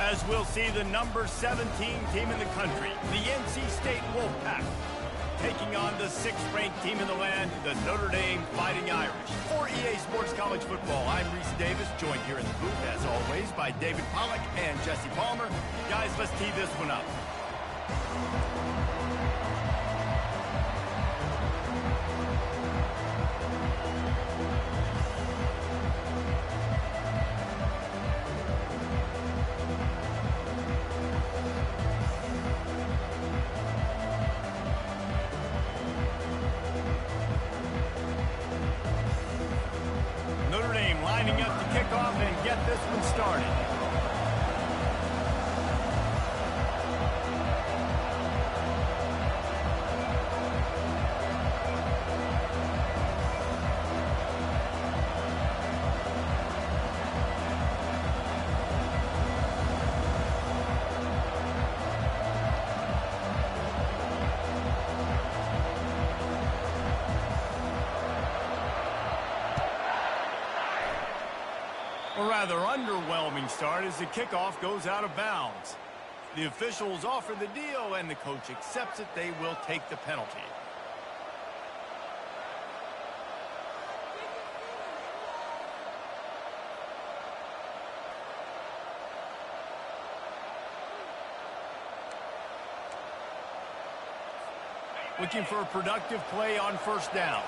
as we'll see the number 17 team in the country, the NC State Wolfpack, taking on the 6th-ranked team in the land, the Notre Dame Fighting Irish. For EA Sports College Football, I'm Reese Davis, joined here in the booth, as always, by David Pollack and Jesse Palmer. Guys, let's tee this one up. Lining up to kick off and get this one started. A rather underwhelming start as the kickoff goes out of bounds. The officials offer the deal and the coach accepts it. They will take the penalty. Looking for a productive play on first down.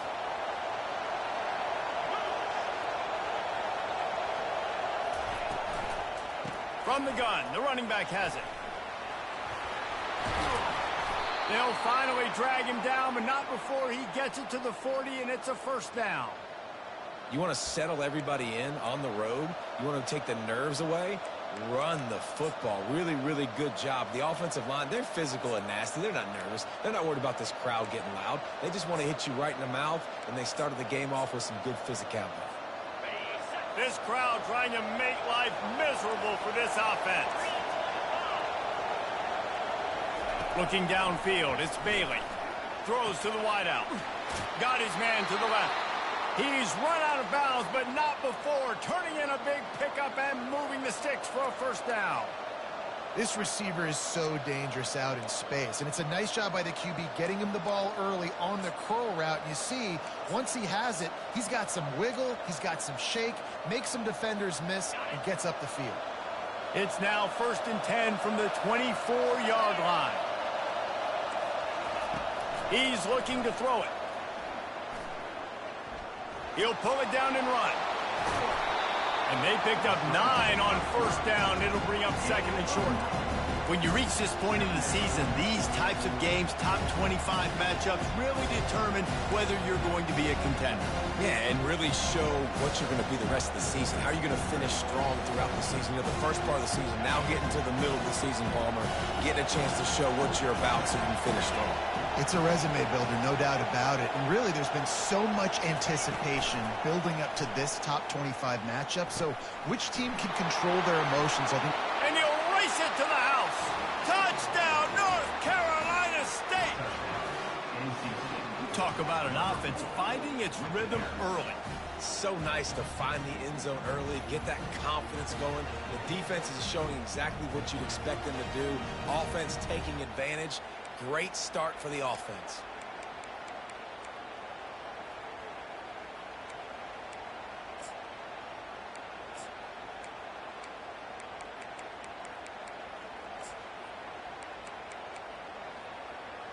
From the gun, the running back has it. They'll finally drag him down, but not before he gets it to the 40, and it's a first down. You want to settle everybody in on the road? You want to take the nerves away? Run the football. Really, really good job. The offensive line, they're physical and nasty. They're not nervous. They're not worried about this crowd getting loud. They just want to hit you right in the mouth, and they started the game off with some good physicality. This crowd trying to make life miserable for this offense. Looking downfield, it's Bailey. Throws to the wideout. Got his man to the left. He's run out of bounds, but not before turning in a big pickup and moving the sticks for a first down. This receiver is so dangerous out in space, and it's a nice job by the QB getting him the ball early on the curl route. And you see, once he has it, he's got some wiggle, he's got some shake, makes some defenders miss, and gets up the field. It's now 1st and 10 from the 24-yard line. He's looking to throw it. He'll pull it down and run. And they picked up 9 on first down. It'll bring up 2nd and short. When you reach this point in the season, these types of games, top 25 matchups, really determine whether you're going to be a contender. Yeah, and really show what you're going to be the rest of the season. How are you going to finish strong throughout the season? You know, the first part of the season, now getting to the middle of the season, Palmer, getting a chance to show what you're about so you can finish strong. It's a resume builder, no doubt about it. And really, there's been so much anticipation building up to this top 25 matchup. So which team can control their emotions, I think. And he'll race it to the house. Touchdown, North Carolina State. You talk about an offense finding its rhythm early. So nice to find the end zone early, get that confidence going. The defense is showing exactly what you'd expect them to do. Offense taking advantage. Great start for the offense.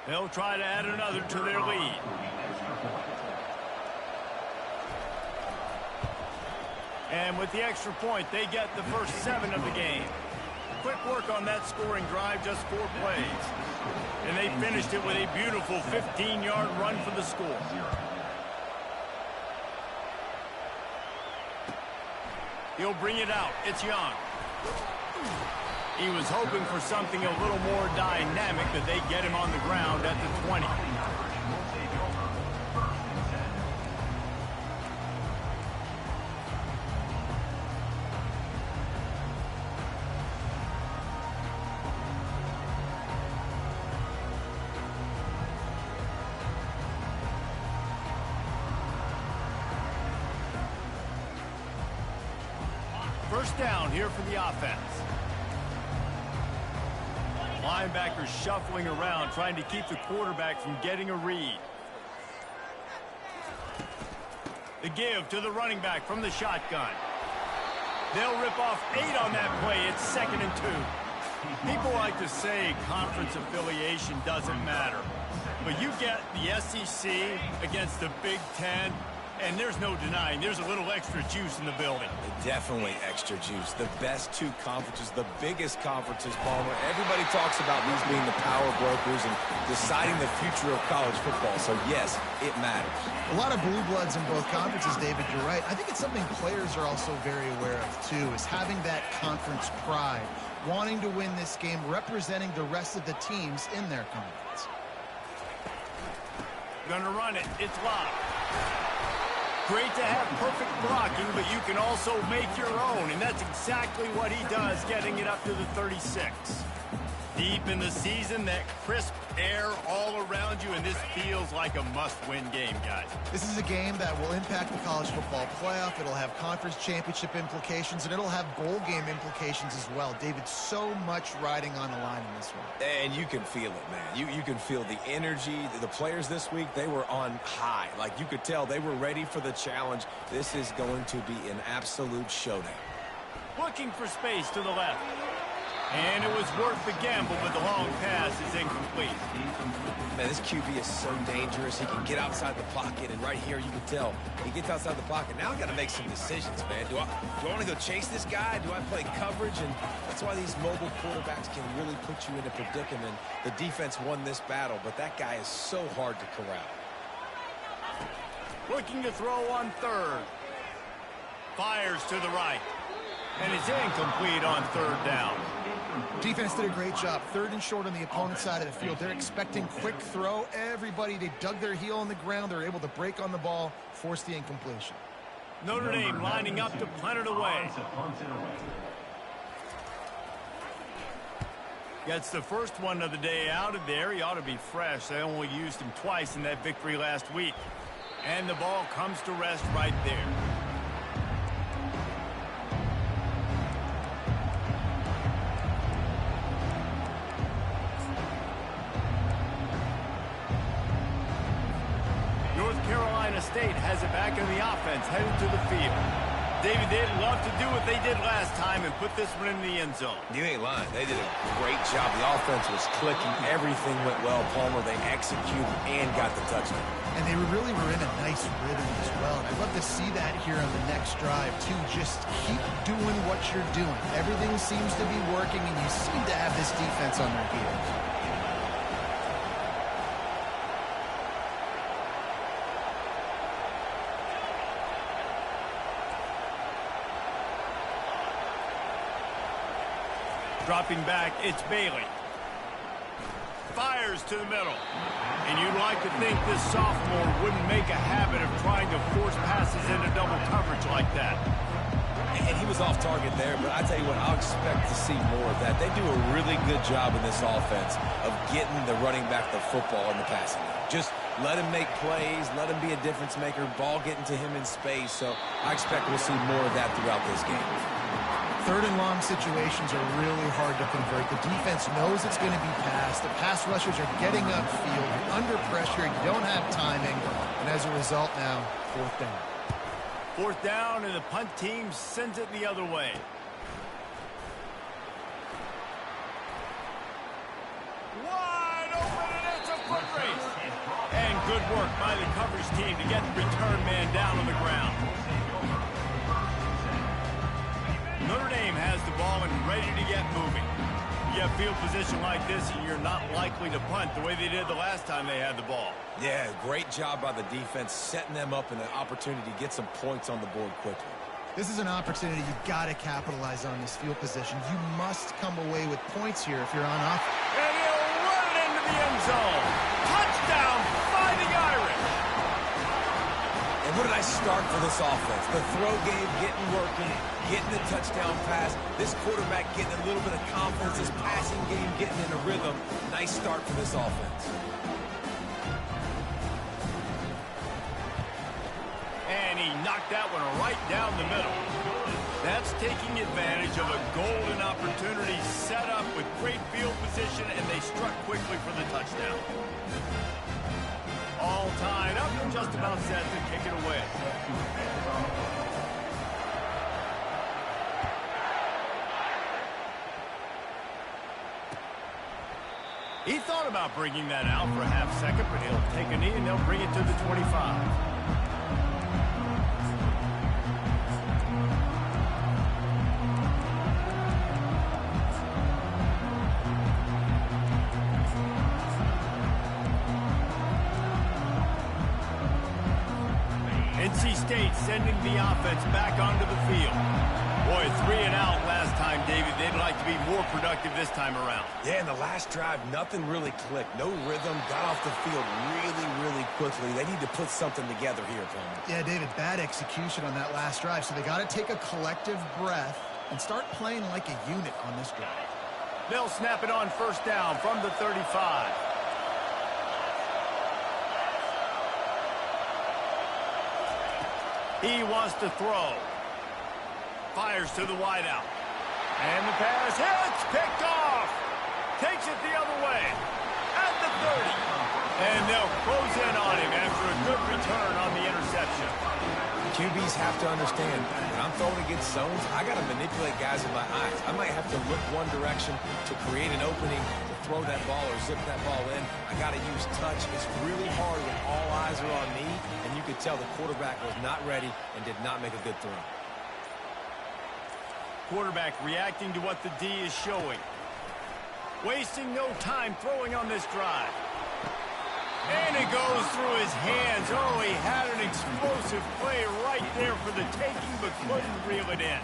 They'll try to add another to their lead. And with the extra point, they get the first 7 of the game. Quick work on that scoring drive, just 4 plays. And they finished it with a beautiful 15-yard run for the score. He'll bring it out. It's Young. He was hoping for something a little more dynamic, but they get him on the ground at the 20. First down here for the offense. Linebackers shuffling around, trying to keep the quarterback from getting a read. The give to the running back from the shotgun. They'll rip off 8 on that play. It's 2nd and 2. People like to say conference affiliation doesn't matter. But you get the SEC against the Big Ten, and there's no denying there's a little extra juice in the building. Definitely extra juice. The best 2 conferences, the biggest conferences, Palmer. Everybody talks about these being the power brokers and deciding the future of college football. So, yes, it matters. A lot of blue bloods in both conferences, David. You're right. I think it's something players are also very aware of, too, is having that conference pride, wanting to win this game, representing the rest of the teams in their conference. Gonna run it. It's locked. Great to have perfect blocking, but you can also make your own, and that's exactly what he does, getting it up to the 36. Deep in the season, that crisp air all around you, and this feels like a must-win game, guys. This is a game that will impact the college football playoff. It'll have conference championship implications, and it'll have bowl game implications as well. David, so much riding on the line in this one. And you can feel it, man. You can feel the energy. The players this week, they were on high. Like, you could tell they were ready for the challenge. This is going to be an absolute showdown. Looking for space to the left. And it was worth the gamble, but the long pass is incomplete. Man, this QB is so dangerous. He can get outside the pocket, and right here you can tell he gets outside the pocket. Now I got to make some decisions, man. Do I want to go chase this guy? Do I play coverage? And that's why these mobile quarterbacks can really put you in a predicament. The defense won this battle, but that guy is so hard to corral. Looking to throw on 3rd. Fires to the right. And it's incomplete on 3rd down. Defense did a great job. 3rd and short on the opponent's side of the field. They're expecting quick throw. Everybody, they dug their heel on the ground. They're able to break on the ball, force the incompletion. Notre Dame lining up to punt it away. Gets the first one of the day out of there. He ought to be fresh. They only used him twice in that victory last week. And the ball comes to rest right there. State has it back in the offense, heading to the field. David, they'd love to do what they did last time and put this one in the end zone. You ain't lying. They did a great job. The offense was clicking. Everything went well. Palmer, they executed and got the touchdown. And they really were in a nice rhythm as well. And I'd love to see that here on the next drive, too. Just keep doing what you're doing. Everything seems to be working, and you seem to have this defense on their heels. Dropping back, it's Bailey. Fires to the middle. And you'd like to think this sophomore wouldn't make a habit of trying to force passes into double coverage like that. And he was off target there, but I tell you what, I'll expect to see more of that. They do a really good job in this offense of getting the running back the football in the passing game. Just let him make plays, let him be a difference maker, ball getting to him in space. So I expect we'll see more of that throughout this game. 3rd and long situations are really hard to convert. The defense knows it's going to be passed. The pass rushers are getting upfield. You're under pressure. You don't have timing. And as a result now, 4th down. 4th down, and the punt team sends it the other way. Wide open, and it's a foot race. And good work by the coverage team to get the return man down on the ground. Notre Dame has the ball and ready to get moving. You have field position like this, and you're not likely to punt the way they did the last time they had the ball. Yeah, great job by the defense, setting them up in an opportunity to get some points on the board quickly. This is an opportunity you've got to capitalize on this field position. You must come away with points here if you're on offense. And he'll run it into the end zone. Touchdown, Fighting Irish. And what did I start for this offense? The throw game getting working, getting the touchdown pass. This quarterback getting a little bit of confidence. His passing game getting in a rhythm. Nice start for this offense. And he knocked that one right down the middle. That's taking advantage of a golden opportunity set up with great field position, and they struck quickly for the touchdown. All tied up and just about set to kick it away. He thought about bringing that out for a half second, but he'll take a knee and they'll bring it to the 25. NC State sending the offense back onto the field. Boy, 3 and out last time, David. They'd like to be more productive this time around. Yeah, in the last drive, nothing really clicked. No rhythm, got off the field really quickly. They need to put something together here, Coleman. Yeah, David, bad execution on that last drive, so they got to take a collective breath and start playing like a unit on this drive. They'll snap it on first down from the 35. He wants to throw. Fires to the wideout. And the pass hits, picked off. Takes it the other way. At the 30. And they'll close in on him after a good return on the interception. QBs have to understand, when I'm throwing against zones, I got to manipulate guys with my eyes. I might have to look one direction to create an opening to throw that ball or zip that ball in. I got to use touch. It's really hard when all eyes are on me, and you could tell the quarterback was not ready and did not make a good throw. Quarterback reacting to what the D is showing. Wasting no time throwing on this drive. And it goes through his hands. Oh, he had an explosive play right there for the taking, but couldn't reel it in.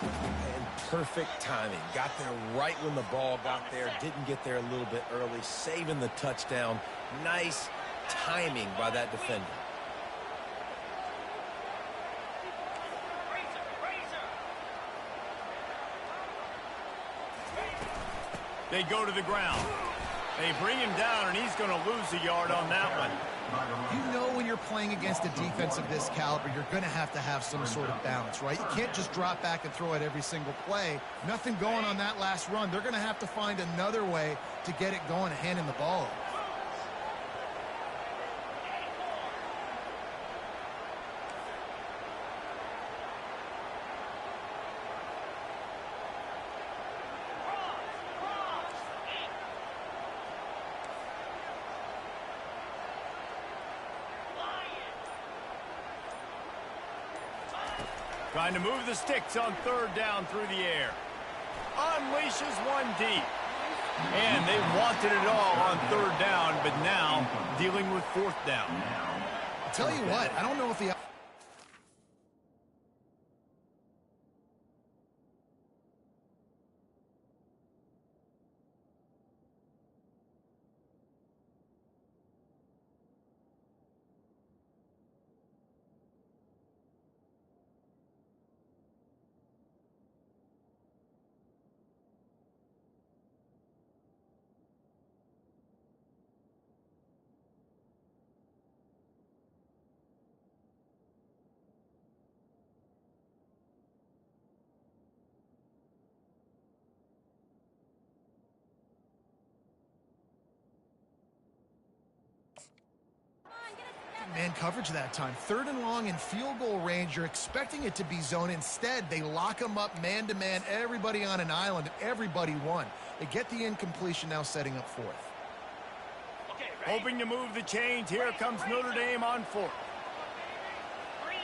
And perfect timing. Got there right when the ball got there. Didn't get there a little bit early. Saving the touchdown. Nice timing by that defender. They go to the ground. They bring him down, and he's going to lose a yard on that one. You know when you're playing against a defense of this caliber, you're going to have some sort of balance, right? You can't just drop back and throw it every single play. Nothing going on that last run. They're going to have to find another way to get it going and handing the ball off. Trying to move the sticks on third down through the air. Unleashes one deep. And they wanted it all on third down, but now dealing with fourth down. I'll tell you what, I don't know if the... Man coverage that time. Third and long in field goal range. You're expecting it to be zone. Instead, they lock them up man-to-man, everybody on an island, and everybody won. They get the incompletion, now setting up fourth. Okay, hoping to move the chains. Here comes Notre Dame on fourth. 3:25.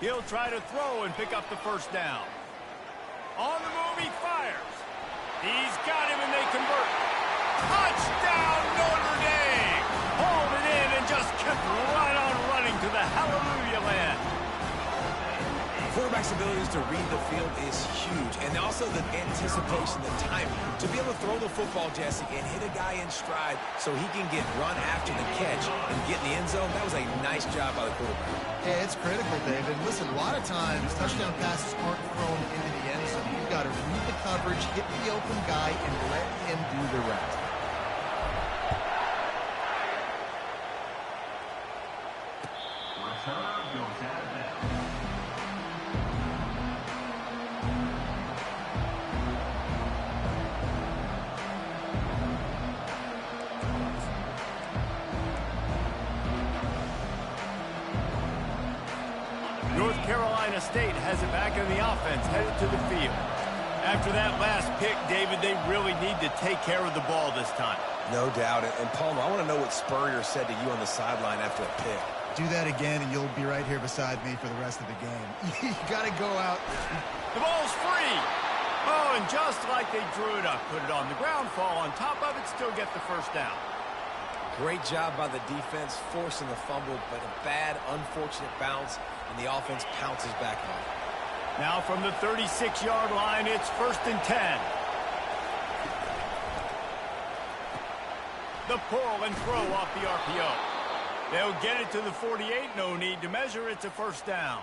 He'll try to throw and pick up the first down. On the move, he fires. He's got him, and they convert. Touchdown, Notre Dame! Hauled it in and just kept right on running to the hallelujah land. quarterback's abilities to read the field is huge, and also the anticipation, the timing. To be able to throw the football, Jesse, and hit a guy in stride so he can get run after the catch and get in the end zone, that was a nice job by the quarterback. Yeah, it's critical, David. Listen, a lot of times, touchdown passes aren't thrown into the end zone. You've got to read the coverage, hit the open guy, and let him do the rest. North Carolina State has it back in the offense, headed to the field. After that last pick, David, they really need to take care of the ball this time. No doubt. And Palmer, I want to know what Spurrier said to you on the sideline after a pick. Do that again, and you'll be right here beside me for the rest of the game. You got to go out. The ball's free. Oh, and just like they drew it up, put it on the ground, fall on top of it, still get the first down. Great job by the defense, forcing the fumble, but a bad, unfortunate bounce, and the offense pounces back on it. Now from the 36-yard line, it's 1st and 10. The pull and throw off the RPO. They'll get it to the 48, no need to measure, it's a first down.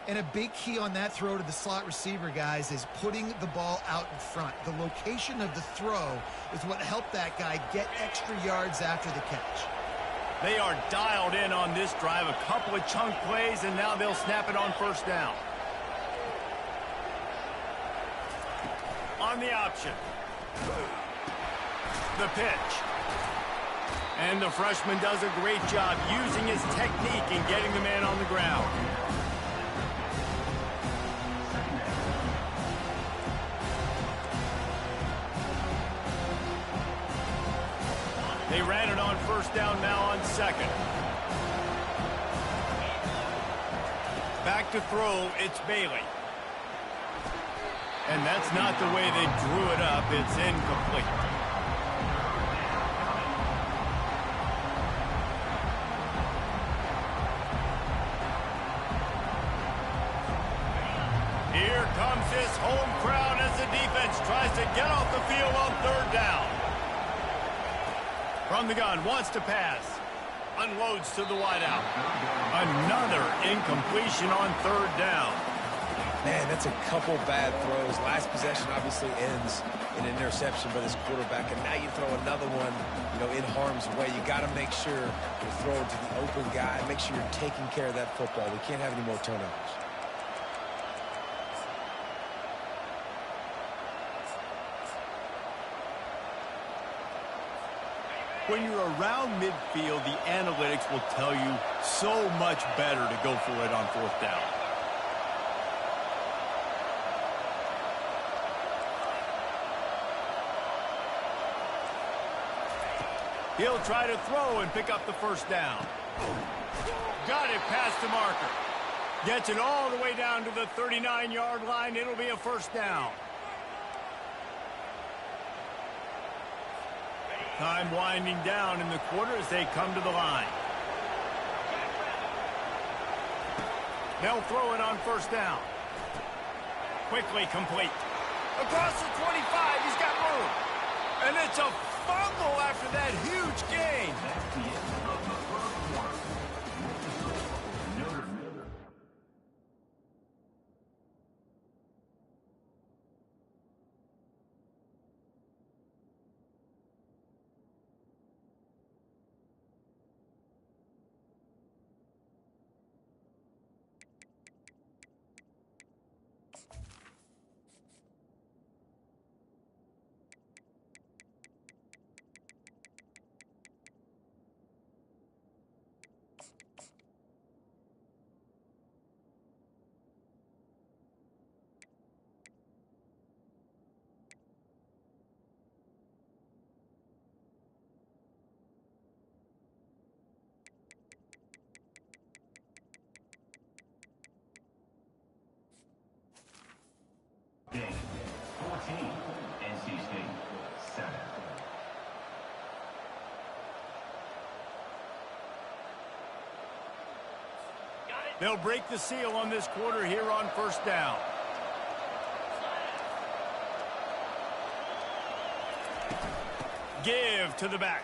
And a big key on that throw to the slot receiver, guys, is putting the ball out in front. The location of the throw is what helped that guy get extra yards after the catch. They are dialed in on this drive, a couple of chunk plays, and now they'll snap it on first down. On the option. The pitch. And the freshman does a great job using his technique and getting the man on the ground. They ran it on first down, now on second. Back to throw, it's Bailey. And that's not the way they drew it up. It's incomplete. Here comes this home crowd as the defense tries to get off the field on third down. From the gun, wants to pass. Unloads to the wideout. Another incompletion on third down. Man, that's a couple bad throws. Last possession obviously ends in an interception by this quarterback, and now you throw another one, in harm's way. You got to make sure you throw it to the open guy. Make sure you're taking care of that football. We can't have any more turnovers. When you're around midfield, the analytics will tell you so much better to go for it on fourth down. He'll try to throw and pick up the first down. Got it past the marker. Gets it all the way down to the 39-yard line. It'll be a first down. Time winding down in the quarter as they come to the line. They'll throw it on first down. Quickly complete. Across the 25, he's got room. And it's a fumble after that huge gain. Game 14, NC State 7. Got it. They'll break the seal on this quarter here on first down. Give to the back.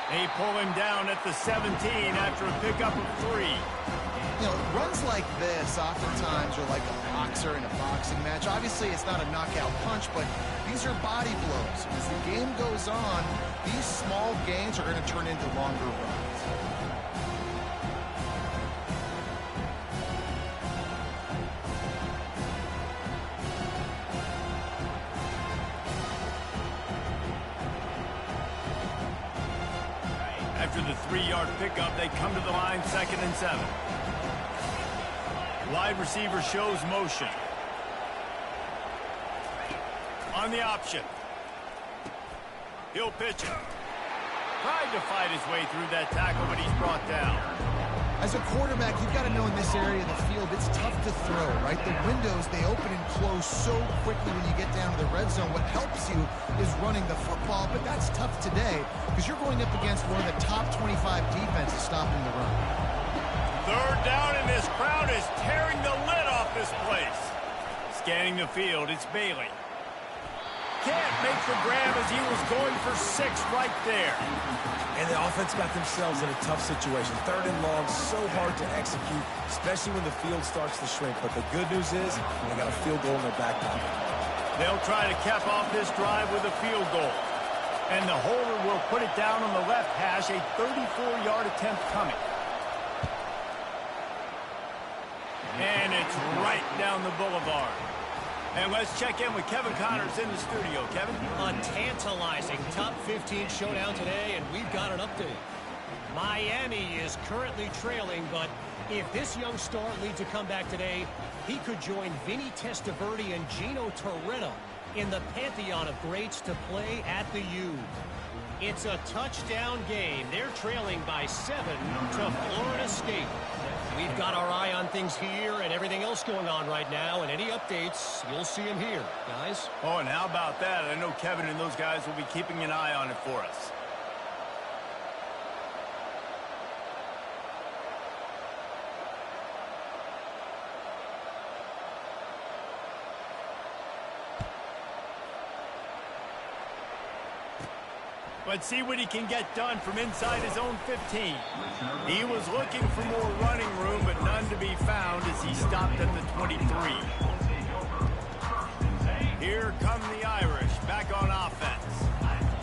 They pull him down at the 17 after a pickup of 3. You know, runs like this oftentimes are like a boxer in a boxing match. Obviously, it's not a knockout punch, but these are body blows. As the game goes on, these small gains are going to turn into longer runs. After the 3-yard pickup, they come to the line 2nd and 7. Wide receiver shows motion. On the option. He'll pitch it. Tried to fight his way through that tackle, but he's brought down. As a quarterback, you've got to know in this area of the field, it's tough to throw, right? The windows, they open and close so quickly when you get down to the red zone. What helps you is running the football, but that's tough today because you're going up against one of the top 25 defenses stopping the run. 3rd down, and this crowd is tearing the lid off this place. Scanning the field, it's Bailey. Can't make the grab as he was going for 6 right there. And the offense got themselves in a tough situation. 3rd and long, so hard to execute, especially when the field starts to shrink. But the good news is they got a field goal in their back pocket. They'll try to cap off this drive with a field goal. And the holder will put it down on the left hash, a 34-yard attempt coming. And it's right down the boulevard. And let's check in with Kevin Connors in the studio. Kevin? A tantalizing top 15 showdown today, and we've got an update. Miami is currently trailing, but if this young star leads a comeback today, he could join Vinny Testaverde and Gino Toretta in the pantheon of greats to play at the U. It's a touchdown game. They're trailing by 7 to Florida State. We've got our eye on things here and everything else going on right now, and any updates, you'll see them here, guys. Oh, and how about that? I know Kevin and those guys will be keeping an eye on it for us. Let's see what he can get done from inside his own 15. He was looking for more running room, but none to be found as he stopped at the 23. Here come the Irish, back on offense.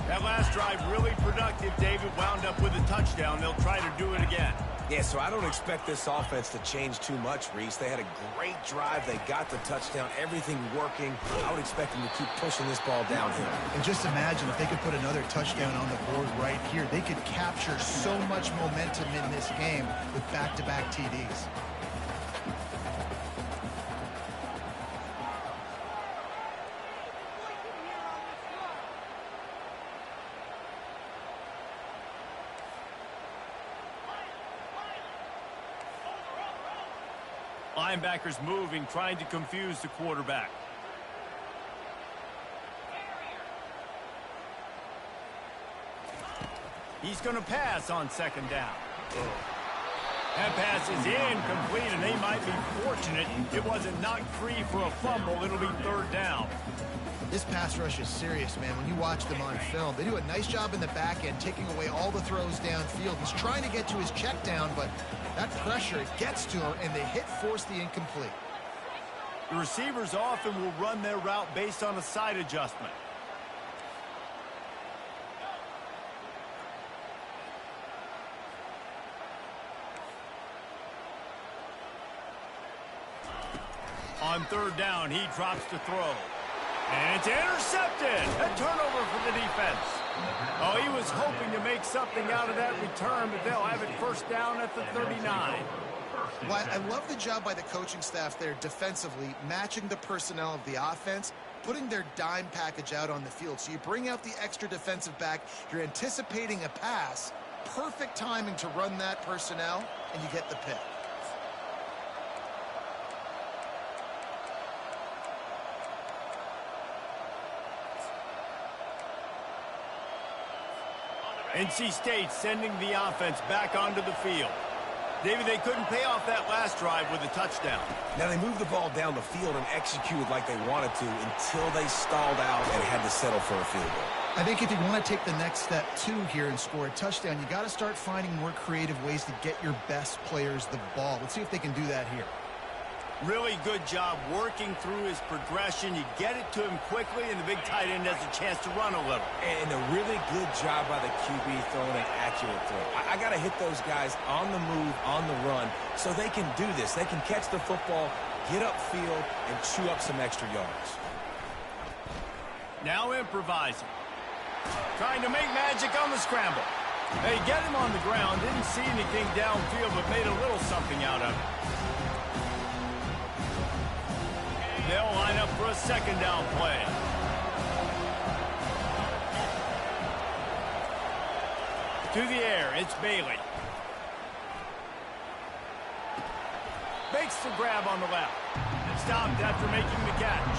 That last drive really productive. David wound up with a touchdown. They'll try to do it again. Yeah, so I don't expect this offense to change too much, Reese. They had a great drive. They got the touchdown. Everything working. I would expect them to keep pushing this ball downhill. And just imagine if they could put another touchdown on the board right here. They could capture so much momentum in this game with back-to-back TDs. Linebackers moving, trying to confuse the quarterback. He's going to pass on 2nd down. That pass is incomplete, and they might be fortunate it wasn't knocked free for a fumble. It'll be 3rd down. This pass rush is serious, man. When you watch them on film, they do a nice job in the back end, taking away all the throws downfield. He's trying to get to his check down, but that pressure, it gets to him, and the hit forced the incomplete. The receivers often will run their route based on a side adjustment. On 3rd down, he drops to throw. And it's intercepted. A turnover for the defense. Oh, he was hoping to make something out of that return, but they'll have it 1st down at the 39. Well, I love the job by the coaching staff there defensively, matching the personnel of the offense, putting their dime package out on the field. So you bring out the extra defensive back, you're anticipating a pass, perfect timing to run that personnel, and you get the pick. NC State sending the offense back onto the field. David, they couldn't pay off that last drive with a touchdown. Now, they moved the ball down the field and executed like they wanted to until they stalled out and had to settle for a field goal. I think if you want to take the next step, too, here and score a touchdown, you got to start finding more creative ways to get your best players the ball. Let's see if they can do that here. Really good job working through his progression. You get it to him quickly, and the big tight end has a chance to run a little. And a really good job by the QB throwing an accurate throw. I got to hit those guys on the move, on the run, so they can do this. They can catch the football, get upfield, and chew up some extra yards. Now improvising. Trying to make magic on the scramble. They get him on the ground. Didn't see anything downfield, but made a little something out of it. They'll line up for a second down play. To the air, it's Bailey. Makes the grab on the left. Stopped after making the catch.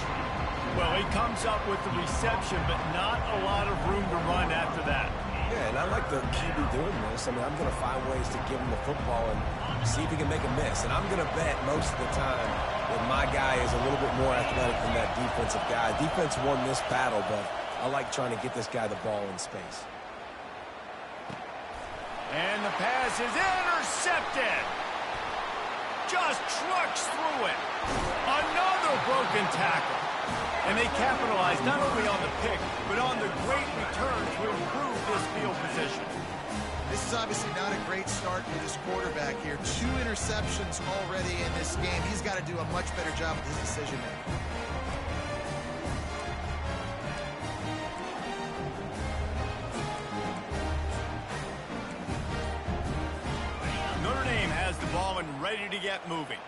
Well, he comes up with the reception, but not a lot of room to run after that. Yeah, and I like the QB doing this. I mean, I'm going to find ways to give him the football and see if he can make a miss. And I'm going to bet most of the time that my guy is a little bit more athletic than that defensive guy. Defense won this battle, but I like trying to get this guy the ball in space. And the pass is intercepted. Just trucks through it. Another broken tackle. And they capitalize not only on the pick, but on the great return to improve this field position. This is obviously not a great start for this quarterback here. 2 interceptions already in this game. He's got to do a much better job with his decision-making. Notre Dame has the ball and ready to get moving.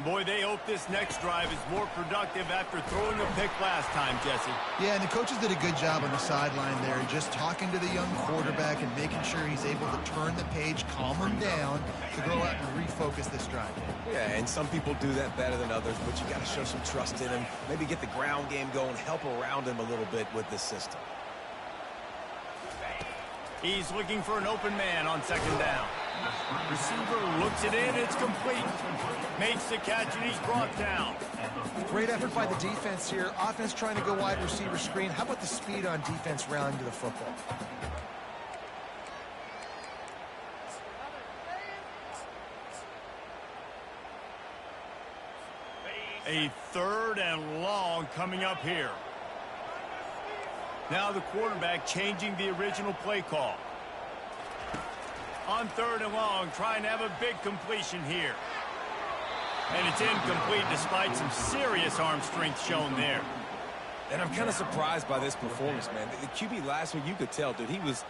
Boy, they hope this next drive is more productive after throwing a pick last time, Jesse. Yeah, and the coaches did a good job on the sideline there, just talking to the young quarterback and making sure he's able to turn the page, calm him down, to go out and refocus this drive. Yeah, and some people do that better than others, but you got to show some trust in him. Maybe get the ground game going, help around him a little bit with this system. He's looking for an open man on second down. Receiver looks it in, it's complete. Makes the catch, and he's brought down. Great effort by the defense here. Offense trying to go wide receiver screen. How about the speed on defense rallying to the football? A 3rd and long coming up here. Now the quarterback changing the original play call. On 3rd and long, trying to have a big completion here. And it's incomplete despite some serious arm strength shown there. And I'm kind of surprised by this performance, man. The QB last week, you could tell, dude, he was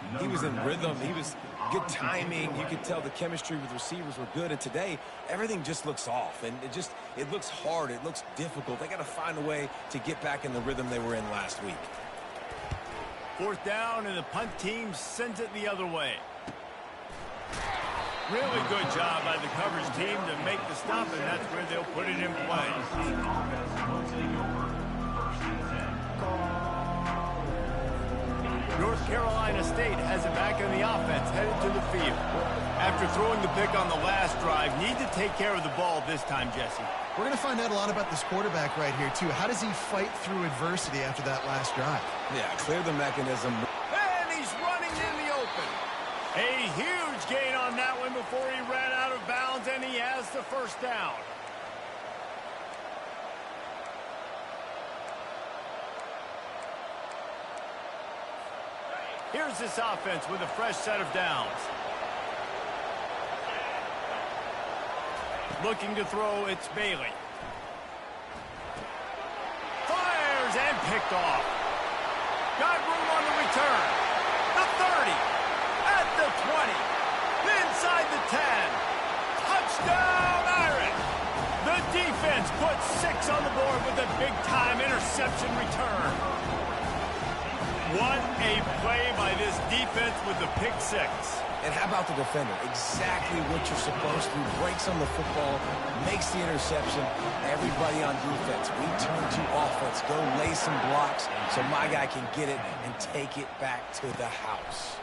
in rhythm. He was good timing. You could tell the chemistry with receivers were good. And today, everything just looks off. And it looks hard. It looks difficult. They got to find a way to get back in the rhythm they were in last week. 4th down, and the punt team sends it the other way. Really good job by the coverage team to make the stop, and that's where they'll put it in play. North Carolina State has it back in the offense, headed to the field. After throwing the pick on the last drive, need to take care of the ball this time, Jesse. We're going to find out a lot about this quarterback right here, too. How does he fight through adversity after that last drive? Yeah, clear the mechanism. And he's running in the open. A huge gain on that one before he ran out of bounds, and he has the 1st down. Here's this offense with a fresh set of downs. Looking to throw, it's Bailey. Fires and picked off. Got room on the return. The 30. At the 20. Inside the 10. Touchdown, Irish. The defense puts 6 on the board with a big-time interception return. What a play by this defense with the pick 6. And how about the defender? Exactly what you're supposed to. Breaks on the football, makes the interception. Everybody on defense, we turn to offense. Go lay some blocks so my guy can get it and take it back to the house.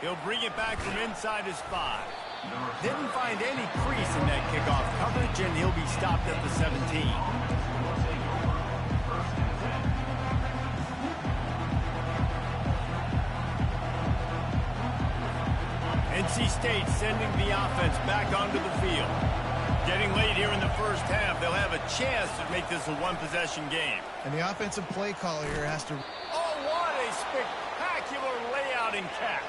He'll bring it back from inside his 5. Didn't find any crease in that kickoff coverage, and he'll be stopped at the 17. NC State sending the offense back onto the field. Getting late here in the first half, they'll have a chance to make this a one-possession game. And the offensive play caller here has to... Oh, what a spectacular layout and catch.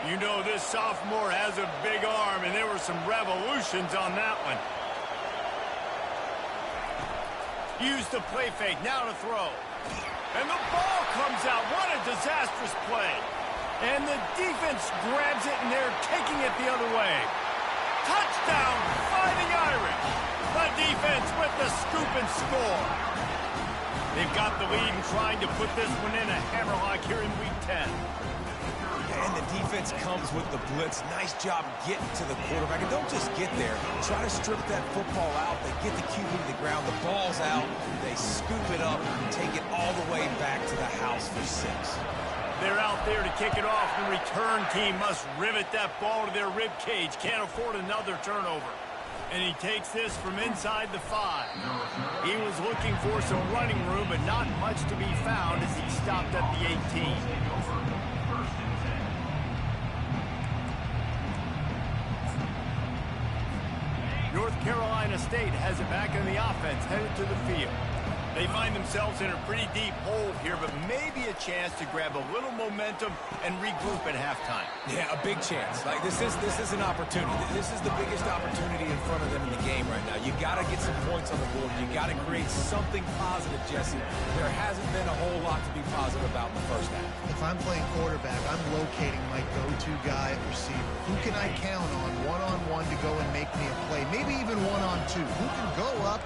You know this sophomore has a big arm, and there were some revolutions on that one. Use the play fake, now to throw. And the ball comes out. What a disastrous play. And the defense grabs it, and they're taking it the other way. Touchdown, Fighting Irish. The defense with the scoop and score. They've got the lead and trying to put this one in a hammerlock here in Week 10. And the defense comes with the blitz. Nice job getting to the quarterback. And don't just get there. Try to strip that football out. They get the QB to the ground. The ball's out. They scoop it up and take it all the way back to the house for 6. They're out there to kick it off. The return team must rivet that ball to their rib cage. Can't afford another turnover. And he takes this from inside the 5. He was looking for some running room, but not much to be found as he stopped at the 18. North Carolina State has it back in the offense, headed to the field. They find themselves in a pretty deep hole here, but maybe a chance to grab a little momentum and regroup at halftime. Yeah, a big chance. Like this is an opportunity. This is the biggest opportunity in front of them in the game right now. You got to get some points on the board. You got to create something positive, Jesse. There hasn't been a whole lot to be positive about in the first half. If I'm playing quarterback, I'm locating my go-to guy at receiver. Who can I count on one-on-one to go and make me a play? Maybe even one-on-two. Who can go up,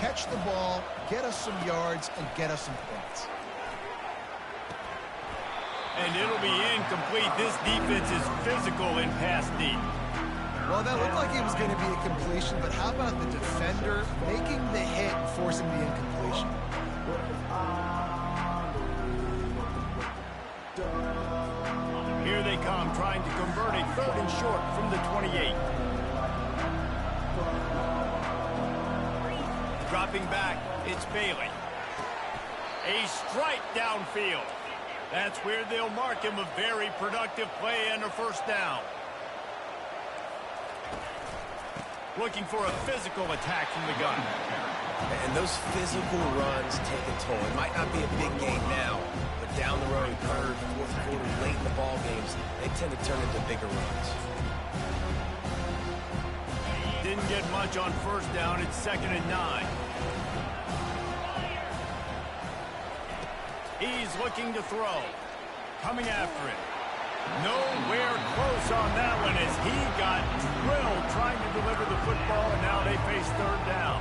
catch the ball, get us some yards, and get us some points. And it'll be incomplete. This defense is physical in pass deep. Well, that looked like it was going to be a completion, but how about the defender making the hit and forcing the incompletion? Here they come, trying to convert a 3rd and short from the 28. Dropping back, it's Bailey. A strike downfield. That's where they'll mark him. A very productive play and a first down. Looking for a physical attack from the gun. And those physical runs take a toll. It might not be a big game now, but down the road, 3rd, 4th quarter, late in the ball games, they tend to turn into bigger runs. Didn't get much on first down. It's 2nd and 9. He's looking to throw. Coming after it. Nowhere close on that one as he got drilled trying to deliver the football, and now they face 3rd down.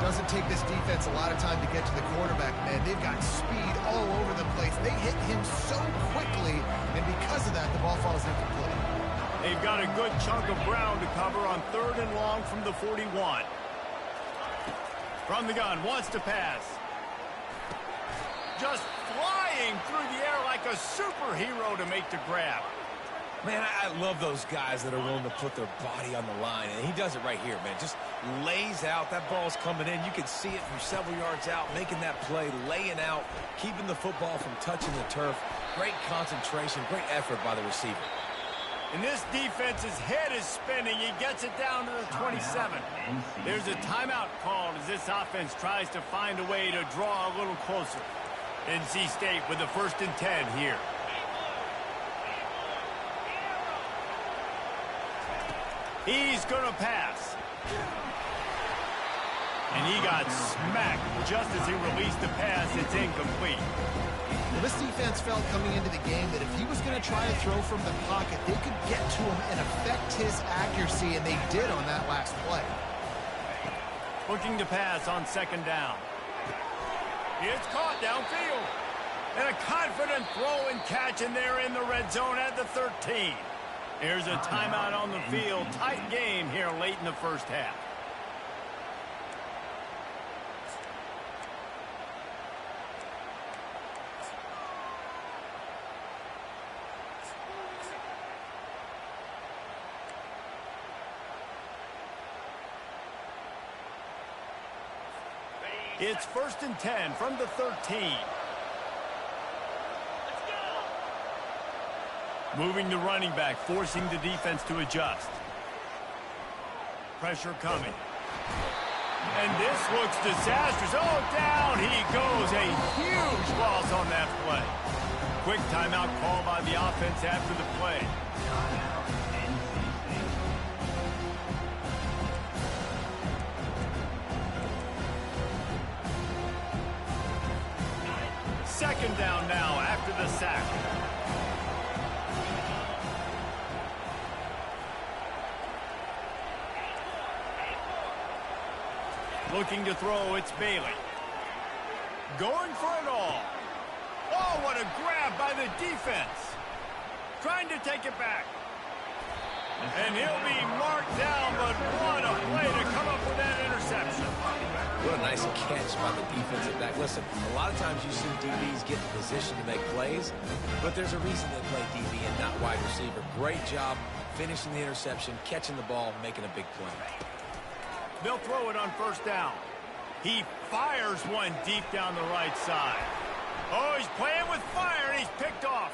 Doesn't take this defense a lot of time to get to the quarterback, man. They've got speed all over the place. They hit him so quickly, and because of that, the ball falls incomplete. They've got a good chunk of ground to cover on 3rd and long from the 41. From the gun, wants to pass. Just flying through the air like a superhero to make the grab. Man, I love those guys that are willing to put their body on the line, and he does it right here, man. Just lays out. That ball's coming in. You can see it from several yards out, making that play, laying out, keeping the football from touching the turf. Great concentration, great effort by the receiver. And this defense's head is spinning. He gets it down to the 27. There's a timeout called as this offense tries to find a way to draw a little closer. NC State with the 1st and 10 here. He's going to pass. And he got smacked just as he released the pass. It's incomplete. Well, this defense felt coming into the game that if he was going to try to throw from the pocket, they could get to him and affect his accuracy, and they did on that last play. Looking to pass on 2nd down. It's caught downfield. And a confident throw and catch, and they're in the red zone at the 13. There's a timeout on the field. Tight game here late in the first half. It's 1st and 10 from the 13. Moving the running back, forcing the defense to adjust. Pressure coming. And this looks disastrous. Oh, down he goes. A huge loss on that play. Quick timeout call by the offense after the play. Second down now after the sack. Looking to throw, it's Bailey. Going for it all. Oh, what a grab by the defense. Trying to take it back. And he'll be marked down, but what a play to come up with that interception. What a nice catch by the defensive back. Listen, a lot of times you see DBs get in position to make plays, but there's a reason they play DB and not wide receiver. Great job finishing the interception, catching the ball, making a big play. They'll throw it on 1st down. He fires one deep down the right side. Oh, he's playing with fire, and he's picked off.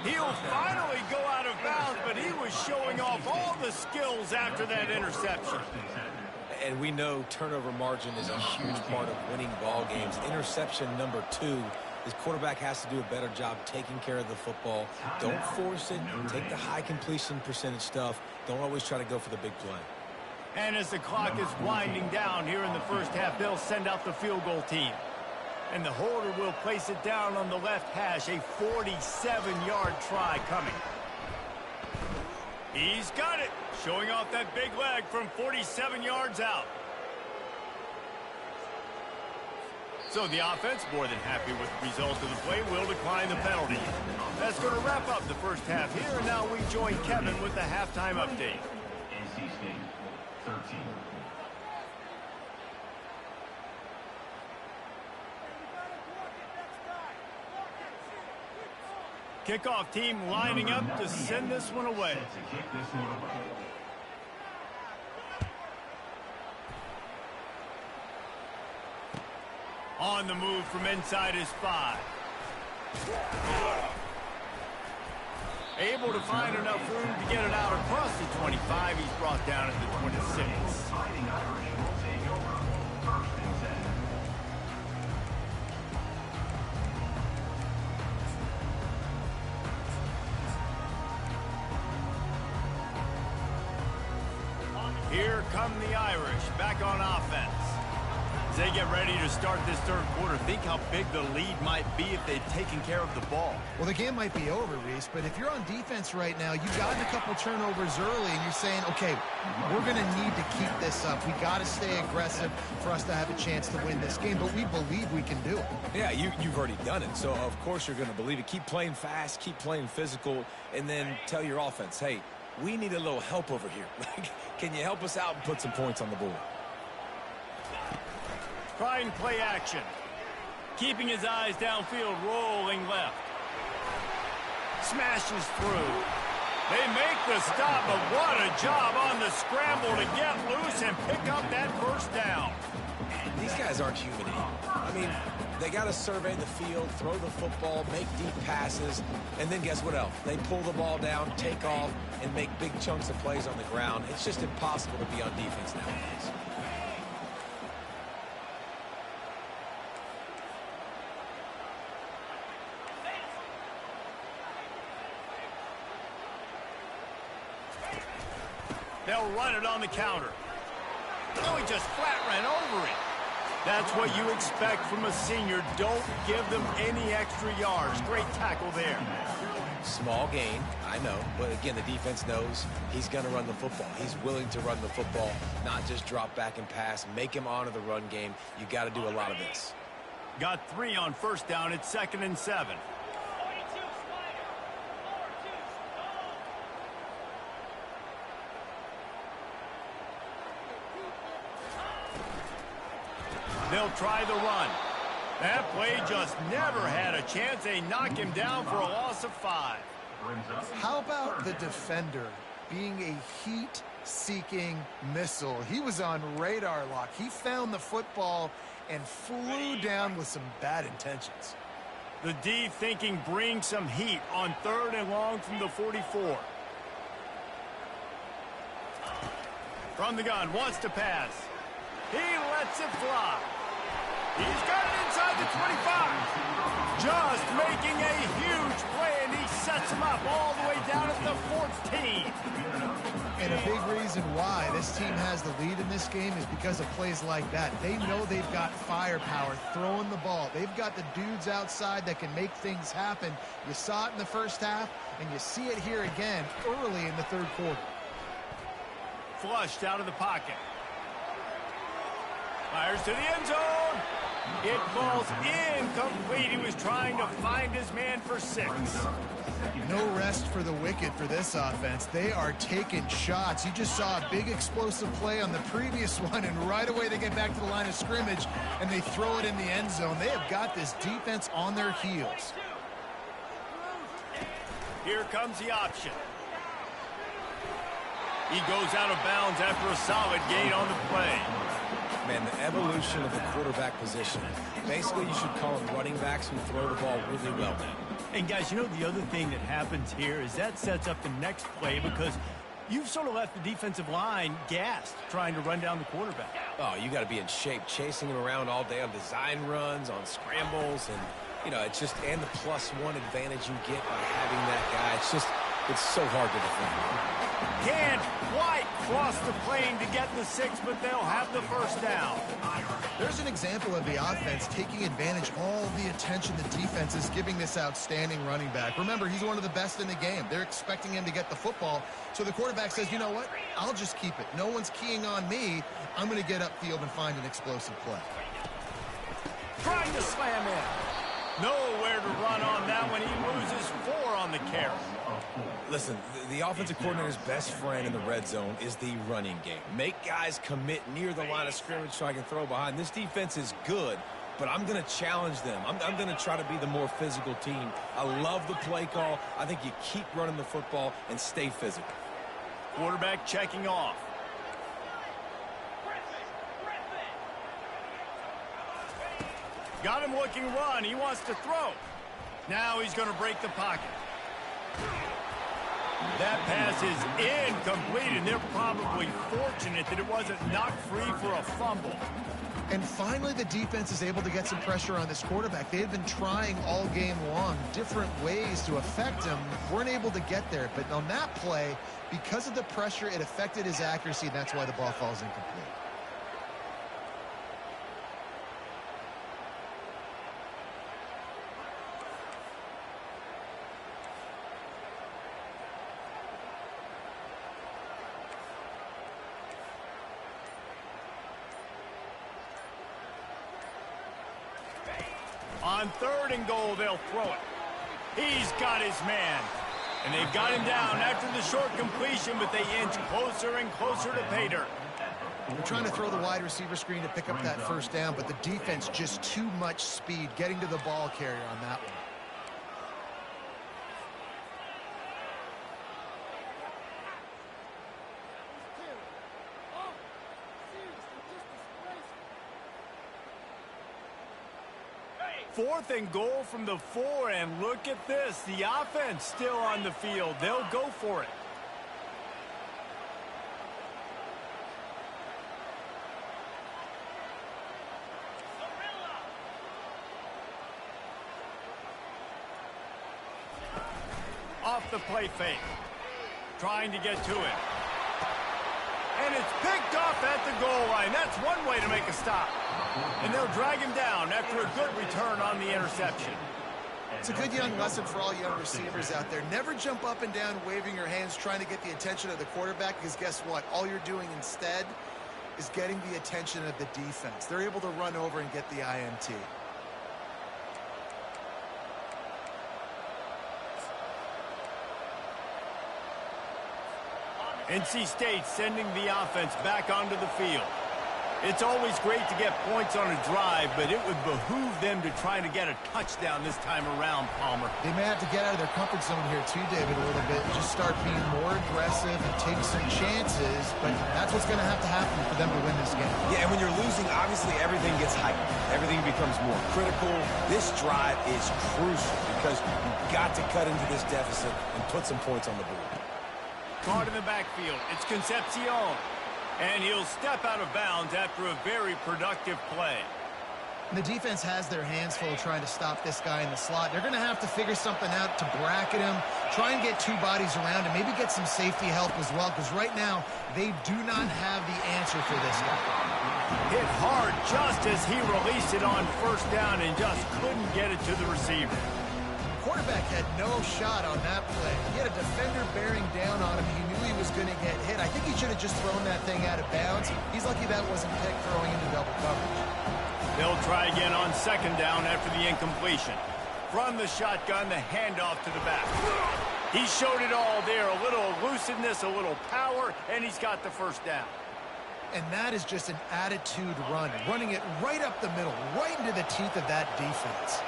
He'll finally go out of bounds, but he was showing off all the skills after that interception. And we know turnover margin is a huge part of winning ball games. Interception number 2. His quarterback has to do a better job taking care of the football. Don't force it. Take the high completion percentage stuff. Don't always try to go for the big play. And as the clock is winding down here in the first half, they'll send out the field goal team. And the holder will place it down on the left hash. A 47-yard try coming. He's got it. Showing off that big leg from 47 yards out. So the offense, more than happy with the result of the play, will decline the penalty. That's going to wrap up the first half here, and now we join Kevin with the halftime update. NC State 13. Kickoff team lining up to send this one away. Set to kick this one away. On the move from inside his 5. Able to find enough room to get it out across the 25. He's brought down at the 26. Fighting Irish will take over. 1st and 10. Here come the Irish back on offense. As they get ready to start this third quarter, think how big the lead might be if they'd taken care of the ball. Well, the game might be over, Reese, but if you're on defense right now, you've gotten a couple turnovers early, and you're saying, okay, we're going to need to keep this up. We got to stay aggressive for us to have a chance to win this game, but we believe we can do it. Yeah, you've already done it, so of course you're going to believe it. Keep playing fast, keep playing physical, and then tell your offense, hey, we need a little help over here. Can you help us out and put some points on the board? Trying play action. Keeping his eyes downfield, rolling left. Smashes through. They make the stop, but what a job on the scramble to get loose and pick up that 1st down. These guys aren't human anymore. I mean, they got to survey the field, throw the football, make deep passes, and then guess what else? They pull the ball down, take off, and make big chunks of plays on the ground. It's just impossible to be on defense nowadays. They'll run it on the counter. Oh, he just flat ran over it. That's what you expect from a senior. Don't give them any extra yards. Great tackle there. Small gain, I know, but again, the defense knows he's going to run the football. He's willing to run the football, not just drop back and pass. Make him honor the run game. You got to do a lot of this. Got 3 on 1st down. It's 2nd and 7. They'll try the run. That play just never had a chance. They knock him down for a loss of 5. How about the defender being a heat seeking missile. He was on radar lock. He found the football and flew down with some bad intentions. The D thinking bring some heat on 3rd and long from the 44. From the gun, wants to pass. He lets it fly. He's got it inside the 25. Just making a huge play, and he sets him up all the way down at the 14. And a big reason why this team has the lead in this game is because of plays like that. They know they've got firepower throwing the ball. They've got the dudes outside that can make things happen. You saw it in the first half, and you see it here again early in the 3rd quarter. Flushed out of the pocket. Fires to the end zone. It falls incomplete. He was trying to find his man for 6. No rest for the wicked for this offense. They are taking shots. You just saw a big explosive play on the previous one, and right away they get back to the line of scrimmage, and they throw it in the end zone. They have got this defense on their heels. Here comes the option. He goes out of bounds after a solid gain on the play. Man, the evolution of the quarterback position. Basically, you should call them running backs who throw the ball really well now. And guys, you know the other thing that happens here is that sets up the next play because you've sort of left the defensive line gassed trying to run down the quarterback. Oh, you got to be in shape, chasing him around all day on design runs, on scrambles, and, you know, it's just, and the +1 advantage you get by having that guy. It's so hard to defend. Can't quite cross the plane to get the 6, but they'll have the first down. There's an example of the offense taking advantage of all the attention the defense is giving this outstanding running back. Remember, he's one of the best in the game. They're expecting him to get the football, so the quarterback says, you know what, I'll just keep it. No one's keying on me. I'm going to get upfield and find an explosive play. Trying to slam in. Nowhere to run on that one. He loses 4 on the carry. Listen, the offensive coordinator's best friend in the red zone is the running game. Make guys commit near the line of scrimmage so I can throw behind. This defense is good, but I'm going to challenge them. I'm going to try to be the more physical team. I love the play call. I think you keep running the football and stay physical. Quarterback checking off. Got him looking run. He wants to throw. Now he's going to break the pocket. That pass is incomplete, and they're probably fortunate that it wasn't knocked free for a fumble. And finally, the defense is able to get some pressure on this quarterback. They had been trying all game long different ways to affect him. Weren't able to get there. But on that play, because of the pressure, it affected his accuracy, and that's why the ball falls incomplete. On 3rd and goal, they'll throw it. He's got his man. And they've got him down after the short completion, but they inch closer and closer to pay dirt. They're trying to throw the wide receiver screen to pick up that first down, but the defense just too much speed getting to the ball carrier on that one. Fourth and goal from the 4, and look at this. The offense still on the field. They'll go for it. Off the play fake. Trying to get to it. And it's picked off at the goal line. That's one way to make a stop. And they'll drag him down after a good return on the interception. It's a good young lesson for all young receivers out there. Never jump up and down waving your hands trying to get the attention of the quarterback, because guess what? All you're doing instead is getting the attention of the defense. They're able to run over and get the INT. NC State sending the offense back onto the field. It's always great to get points on a drive, but it would behoove them to try to get a touchdown this time around, Palmer. They may have to get out of their comfort zone here too, David, a little bit. Just start being more aggressive and take some chances, but that's what's going to happen for them to win this game. Yeah, and when you're losing, obviously everything gets heightened. Everything becomes more critical. This drive is crucial because you've got to cut into this deficit and put some points on the board. Caught in the backfield. It's Concepcion. And he'll step out of bounds after a very productive play. And the defense has their hands full trying to stop this guy in the slot. They're going to have to figure something out to bracket him, try and get two bodies around him, maybe get some safety help as well, because right now they do not have the answer for this guy. Hit hard just as he released it on first down and just couldn't get it to the receiver. Quarterback had no shot on that play. He had a defender bearing down on him. He knew he was going to get hit. I think he should have just thrown that thing out of bounds. He's lucky that wasn't picked throwing into double coverage. They'll try again on second down after the incompletion. From the shotgun, the handoff to the back. He showed it all there. A little elusiveness, a little power, and he's got the first down. And that is just an attitude run, running it right up the middle, right into the teeth of that defense.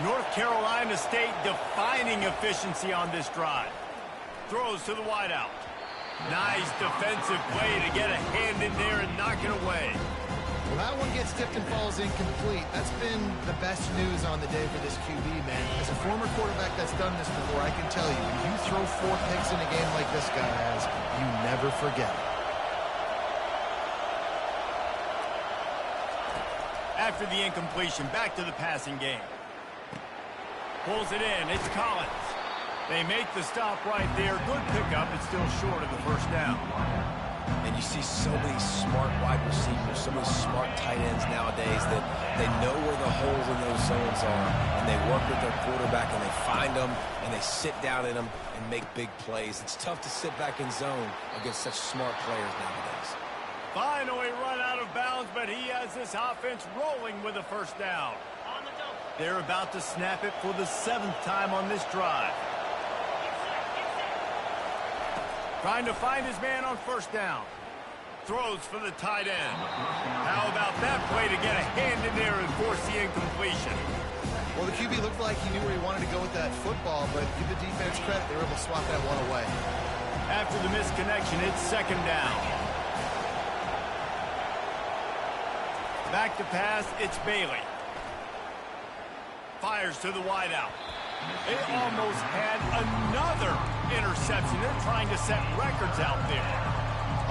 North Carolina State defining efficiency on this drive. Throws to the wideout. Nice defensive play to get a hand in there and knock it away. Well, that one gets tipped and falls incomplete. That's been the best news on the day for this QB, man. As a former quarterback that's done this before, I can tell you, when you throw 4 picks in a game like this guy has, you never forget it. After the incompletion, back to the passing game. Pulls it in. It's Collins. They make the stop right there. Good pickup. It's still short of the first down. And you see so many smart wide receivers, so many smart tight ends nowadays that they know where the holes in those zones are, and they work with their quarterback, and they find them, and they sit down in them and make big plays. It's tough to sit back in zone against such smart players nowadays. Finally run out of bounds, but he has this offense rolling with a first down. They're about to snap it for the 7th time on this drive. Trying to find his man on first down. Throws for the tight end. How about that play to get a hand in there and force the incompletion? Well, the QB looked like he knew where he wanted to go with that football, but give the defense credit. They were able to swat that one away. After the misconnection, it's second down. Back to pass, it's Bailey. Fires to the wideout. They almost had another interception. They're trying to set records out there.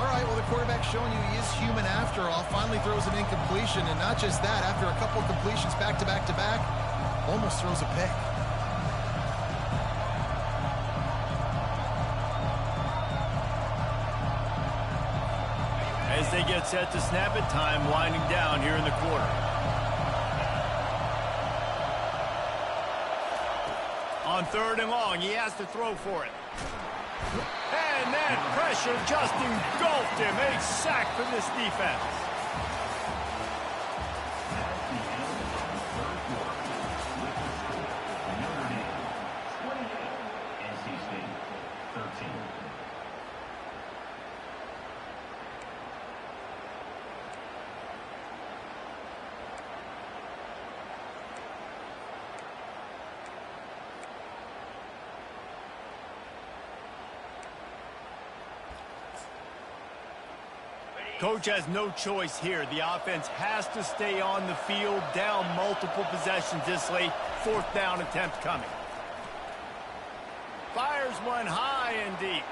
All right, well, the quarterback's showing you he is human after all. Finally throws an incompletion, and not just that, after a couple of completions back to back to back, almost throws a pick. As they get set to snap it, time winding down here in the quarter. On third and long, he has to throw for it. And that pressure just engulfed him. A sack for this defense. NC State 13. Coach has no choice here. The offense has to stay on the field, down multiple possessions this late. 4th down attempt coming. Fires one high and deep.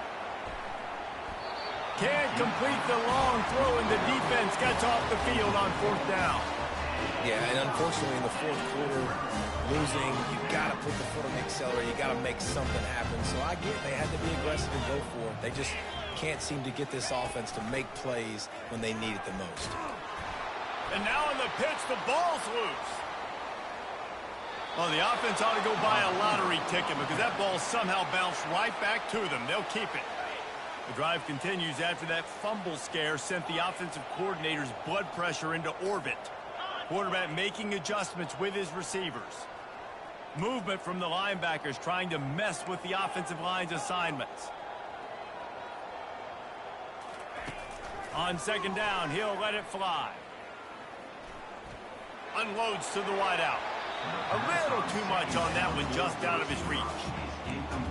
Can't complete the long throw, and the defense gets off the field on 4th down. Yeah, and unfortunately in the 4th quarter, losing, you got to put the foot on the accelerator. You got to make something happen. So I get they had to be aggressive and go for it. They just can't seem to get this offense to make plays when they need it the most. And now on the pitch, the ball's loose. Well, the offense ought to go buy a lottery ticket because that ball somehow bounced right back to them. They'll keep it. The drive continues after that fumble scare sent the offensive coordinator's blood pressure into orbit. Quarterback making adjustments with his receivers. Movement from the linebackers trying to mess with the offensive line's assignments. On second down, he'll let it fly. Unloads to the wideout. A little too much on that one, just out of his reach.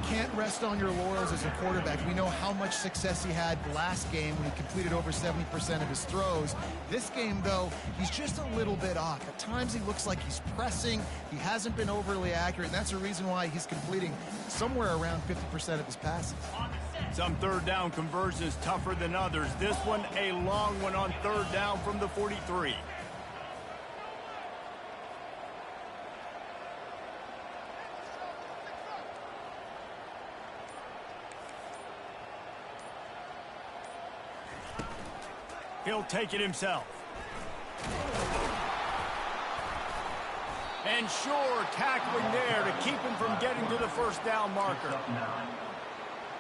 Can't rest on your laurels as a quarterback. We know how much success he had last game when he completed over 70% of his throws. This game, though, he's just a little bit off. At times, he looks like he's pressing. He hasn't been overly accurate, and that's the reason why he's completing somewhere around 50% of his passes. Some third down conversions tougher than others. This one, a long one on third down from the 43. He'll take it himself. And sure, tackling there to keep him from getting to the first down marker.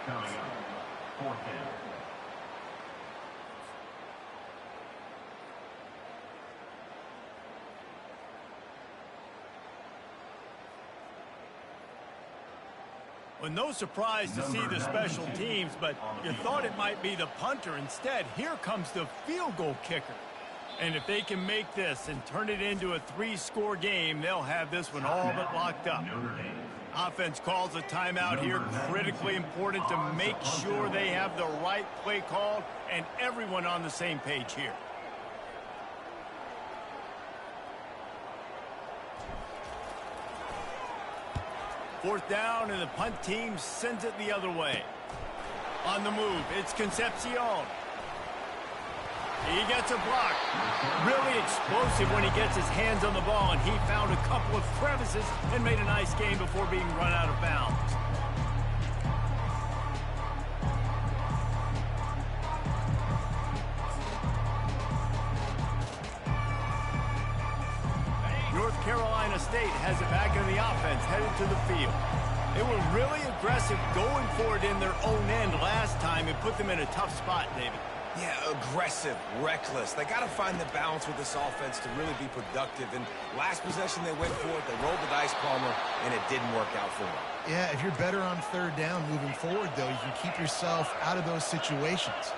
Coming up, fourth down. Well, no surprise to see the special teams, but you thought it might be the punter. Instead, here comes the field goal kicker. And if they can make this and turn it into a 3-score game, they'll have this one all but locked up. Offense calls a timeout here. Critically important to make sure they have the right play called and everyone on the same page here. Fourth down, and the punt team sends it the other way. On the move, it's Concepcion. He gets a block. Really explosive when he gets his hands on the ball, and he found a couple of crevices and made a nice game before being run out of bounds. North Carolina State has it back in the offense, headed to the field. They were really aggressive going for it in their own end last time and put them in a tough spot, David. Yeah, aggressive, reckless. They got to find the balance with this offense to really be productive. And last possession they went for it, they rolled the dice, Palmer, and it didn't work out for them. Yeah, if you're better on third down moving forward, though, you can keep yourself out of those situations.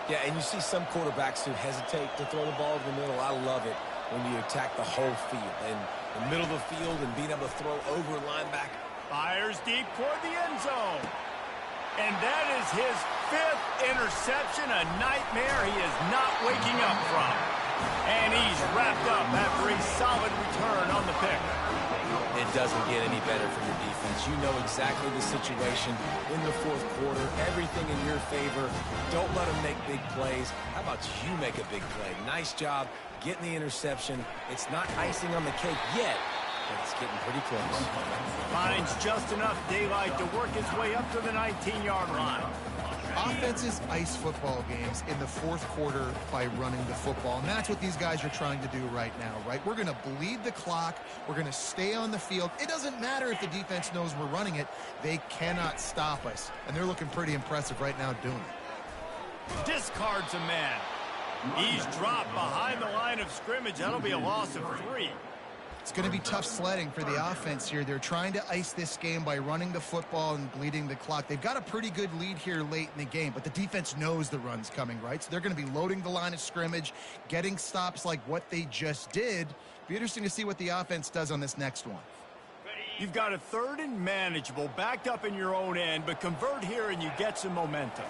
Yeah, and you see some quarterbacks who hesitate to throw the ball over the middle. I love it when you attack the whole field. And the middle of the field and being able to throw over linebacker. Fires deep toward the end zone. And that is his 5th interception, a nightmare he is not waking up from. And he's wrapped up after a solid return on the pick. It doesn't get any better for your defense. You know exactly the situation in the fourth quarter. Everything in your favor. Don't let them make big plays. How about you make a big play? Nice job getting the interception. It's not icing on the cake yet, but it's getting pretty close. Finds just enough daylight to work his way up to the 19-yard line. Offenses ice football games in the fourth quarter by running the football, and that's what these guys are trying to do right now, right? We're going to bleed the clock. We're going to stay on the field. It doesn't matter if the defense knows we're running it. They cannot stop us, and they're looking pretty impressive right now doing it. Discards a man. He's dropped behind the line of scrimmage. That'll be a loss of 3. It's going to be tough sledding for the offense here. They're trying to ice this game by running the football and bleeding the clock. They've got a pretty good lead here late in the game, but the defense knows the run's coming, right? So they're going to be loading the line of scrimmage, getting stops like what they just did. Be interesting to see what the offense does on this next one. You've got a 3rd and manageable, backed up in your own end, but convert here and you get some momentum.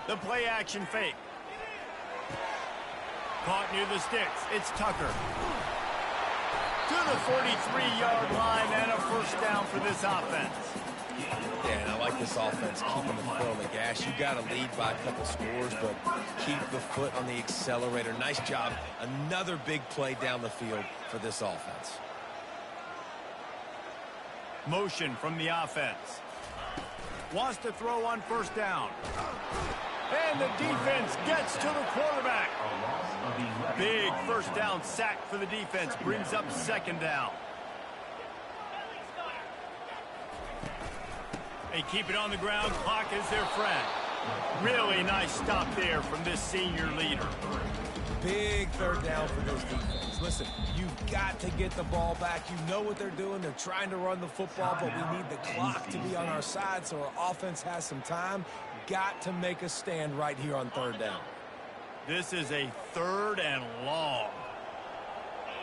The play action fake. Caught near the sticks. It's Tucker. To the 43-yard line and a first down for this offense. Yeah, and I like this offense keeping the foot on the gas. You got to lead by a couple scores, but keep the foot on the accelerator. Nice job. Another big play down the field for this offense. Motion from the offense. Wants to throw on first down. And the defense gets to the quarterback. Big first down sack for the defense. Brings up second down. They keep it on the ground. Clock is their friend. Really nice stop there from this senior leader. big third down for this defense. Listen, you've got to get the ball back. You know what they're doing. They're trying to run the football, but we need the clock to be on our side so our offense has some time. Got to make a stand right here on third down. This is a 3rd and long.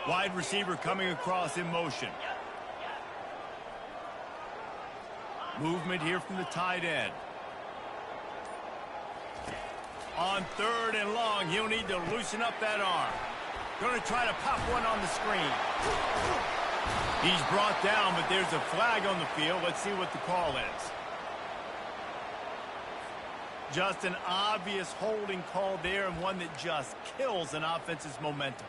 Wide receiver coming across in motion. Movement here from the tight end. On 3rd and long, he'll need to loosen up that arm. Going to try to pop one on the screen. He's brought down, but there's a flag on the field. Let's see what the call is. Just an obvious holding call there, and one that just kills an offense's momentum.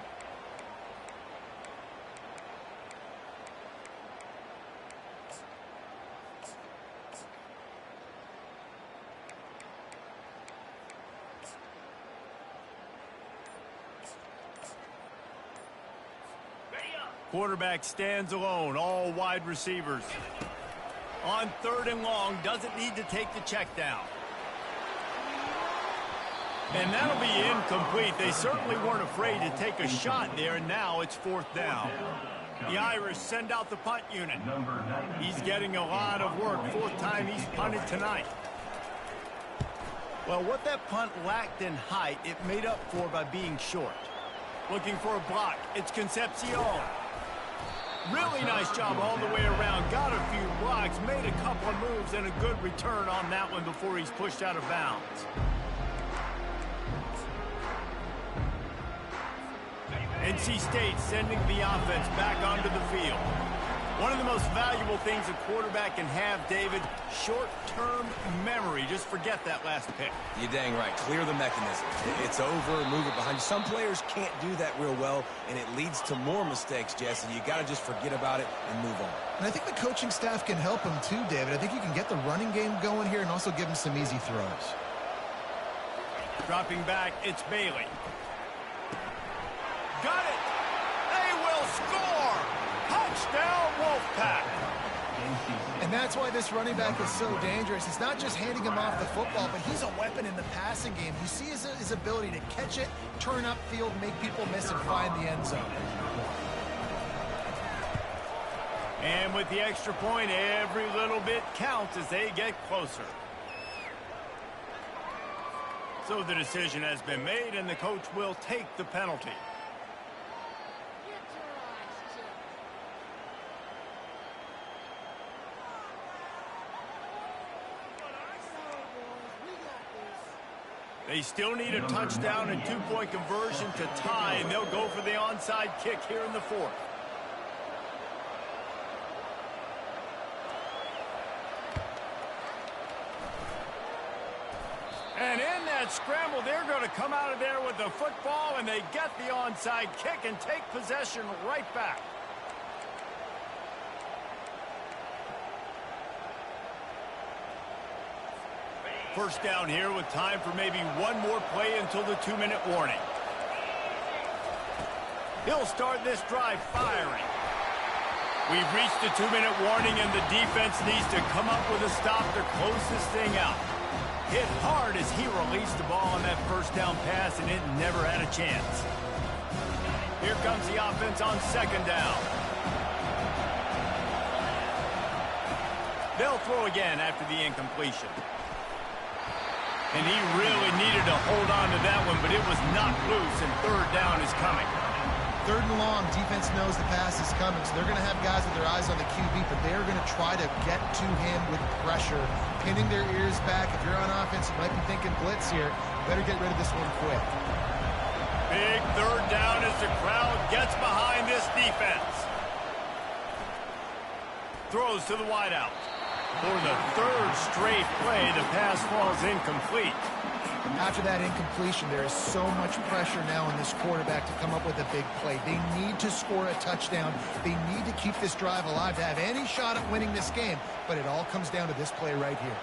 Quarterback stands alone, all wide receivers. On 3rd and long, doesn't need to take the check down. And that'll be incomplete. They certainly weren't afraid to take a shot there, and now it's 4th down. The Irish send out the punt unit. He's getting a lot of work. 4th time he's punted tonight. Well, what that punt lacked in height, it made up for by being short. Looking for a block. It's Concepcion. Really nice job all the way around. Got a few blocks, made a couple of moves, and a good return on that one before he's pushed out of bounds. NC State sending the offense back onto the field. One of the most valuable things a quarterback can have, David, short-term memory. Just forget that last pick. You're dang right. Clear the mechanism. It's over, move it behind you. Some players can't do that real well, and it leads to more mistakes, Jesse. You got to just forget about it and move on. And I think the coaching staff can help him too, David. I think you can get the running game going here and also give him some easy throws. Dropping back, it's Bailey. Got it! They will score! Touchdown, Wolfpack! And that's why this running back is so dangerous. It's not just handing him off the football, but he's a weapon in the passing game. You see his ability to catch it, turn upfield, make people miss, and find the end zone. And with the extra point, every little bit counts as they get closer. So the decision has been made, and the coach will take the penalty. They still need a touchdown and 2-point conversion to tie, and they'll go for the onside kick here in the 4th. And in that scramble, they're going to come out of there with the football, and they get the onside kick and take possession right back. First down here with time for maybe one more play until the 2-minute warning. He'll start this drive firing. We've reached the 2-minute warning, and the defense needs to come up with a stop to close this thing out. Hit hard as he released the ball on that first down pass, and it never had a chance. Here comes the offense on 2nd down. They'll throw again after the incompletion. And he really needed to hold on to that one, but it was knocked loose, and 3rd down is coming. 3rd and long, defense knows the pass is coming, so they're going to have guys with their eyes on the QB, but they're going to try to get to him with pressure, pinning their ears back. If you're on offense, you might be thinking blitz here. You better get rid of this one quick. Big 3rd down as the crowd gets behind this defense. Throws to the wideout. For the 3rd straight play, the pass falls incomplete. After that incompletion, there is so much pressure now on this quarterback to come up with a big play. They need to score a touchdown. They need to keep this drive alive to have any shot at winning this game, but it all comes down to this play right here.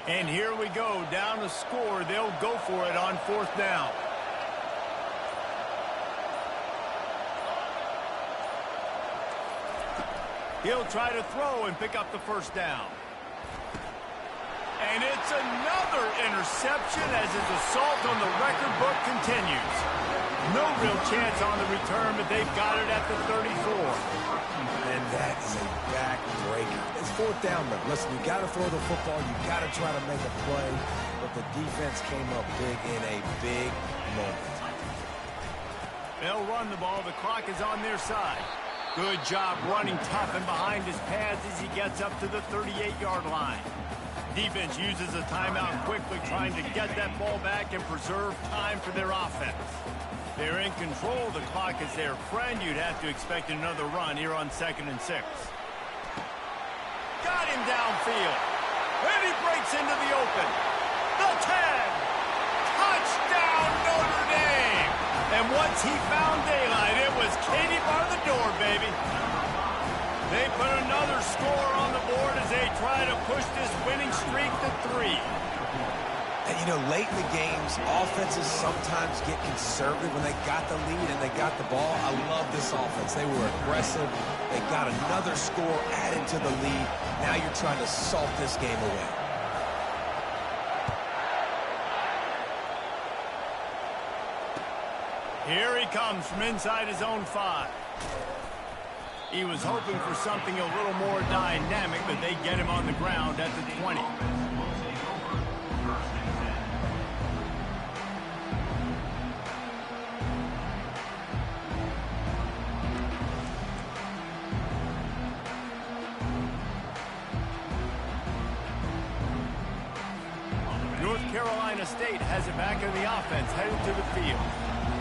And here we go, down the score. They'll go for it on 4th down. He'll try to throw and pick up the 1st down. And it's another interception as his assault on the record book continues. No real chance on the return, but they've got it at the 34. And that is a back-breaker. It's 4th down, though. Listen, you got to throw the football. You got to try to make a play. But the defense came up big in a big moment. They'll run the ball. The clock is on their side. Good job running tough and behind his pads as he gets up to the 38-yard line. Defense uses a timeout quickly, trying to get that ball back and preserve time for their offense. They're in control. The clock is their friend. You'd have to expect another run here on 2nd and 6. Got him downfield. And he breaks into the open. The 10. Touchdown, Notre Dame. And once he found daylight, it was Katie bar the door, baby. They put another score on the board as they try to push this winning streak to 3. And, you know, late in the games, offenses sometimes get conservative when they got the lead and they got the ball. I love this offense. They were aggressive. They got another score added to the lead. Now you're trying to salt this game away. Here he comes from inside his own 5. He was hoping for something a little more dynamic, but they get him on the ground at the 20. North Carolina State has it back in the offense, headed to the field.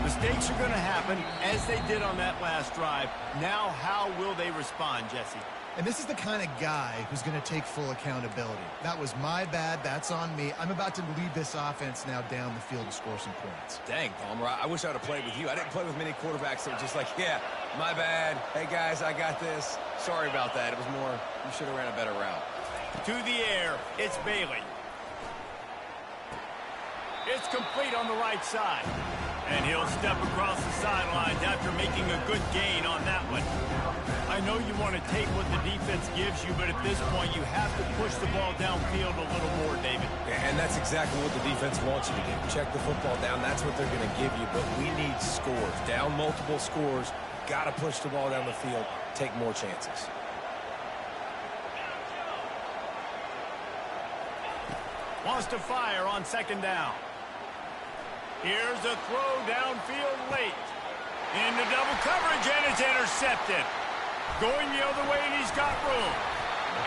Mistakes are going to happen, as they did on that last drive. Now, how will they respond, Jesse? And this is the kind of guy who's going to take full accountability. That was my bad. That's on me. I'm about to lead this offense now down the field to score some points. Dang, Palmer, I wish I would have played with you. I didn't play with many quarterbacks that were just like, yeah, my bad. Hey, guys, I got this. Sorry about that. It was more, you should have ran a better route. To the air, it's Bailey. It's complete on the right side. And he'll step across the sidelines after making a good gain on that one. I know you want to take what the defense gives you, but at this point you have to push the ball downfield a little more, David. And that's exactly what the defense wants you to do. Check the football down. That's what they're going to give you, but we need scores. Down multiple scores. Got to push the ball down the field. Take more chances. Wants to fire on 2nd down. Here's a throw downfield late. Into double coverage, and it's intercepted. Going the other way, and he's got room.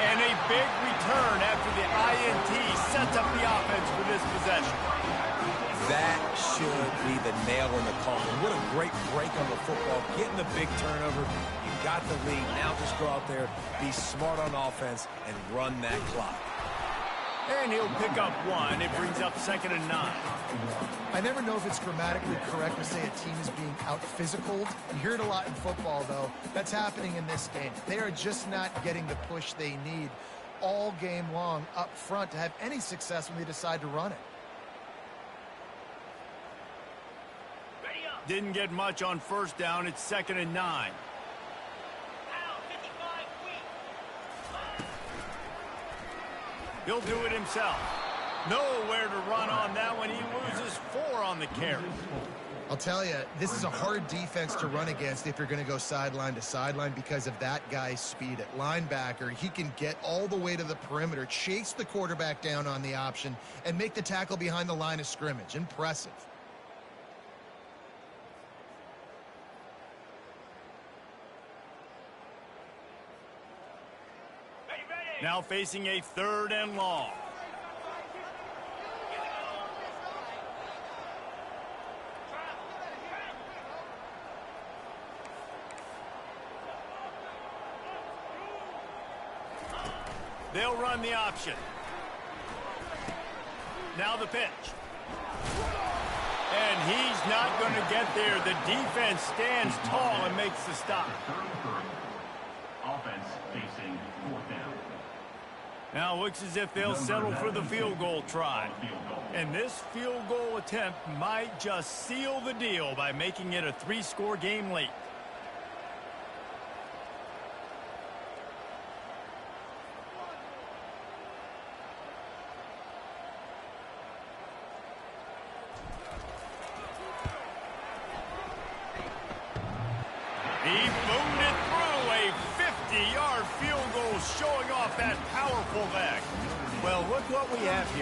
And a big return after the INT sets up the offense for this possession. That should be the nail in the coffin. What a great break on the football. Getting the big turnover. You got the lead. Now just go out there, be smart on offense, and run that clock. And he'll pick up 1. It brings up 2nd and 9. I never know if it's grammatically correct to say a team is being out-physicaled. You hear it a lot in football, though. That's happening in this game. They are just not getting the push they need all game long up front to have any success when they decide to run it. Didn't get much on 1st down. It's 2nd and 9. He'll do it himself. Nowhere to run on that one. He loses 4 on the carry. I'll tell you, this is a hard defense to run against if you're going to go sideline to sideline because of that guy's speed at linebacker. He can get all the way to the perimeter, chase the quarterback down on the option, and make the tackle behind the line of scrimmage. Impressive. Now facing a 3rd and long. They'll run the option. Now the pitch. And he's not going to get there. The defense stands tall and makes the stop. Offense facing 4th down. Now looks as if they'll settle for the field goal try. And this field goal attempt might just seal the deal by making it a 3-score game late. He boomed it through, a 50-yard field goal showing off that powerful leg. Well, look what we have here.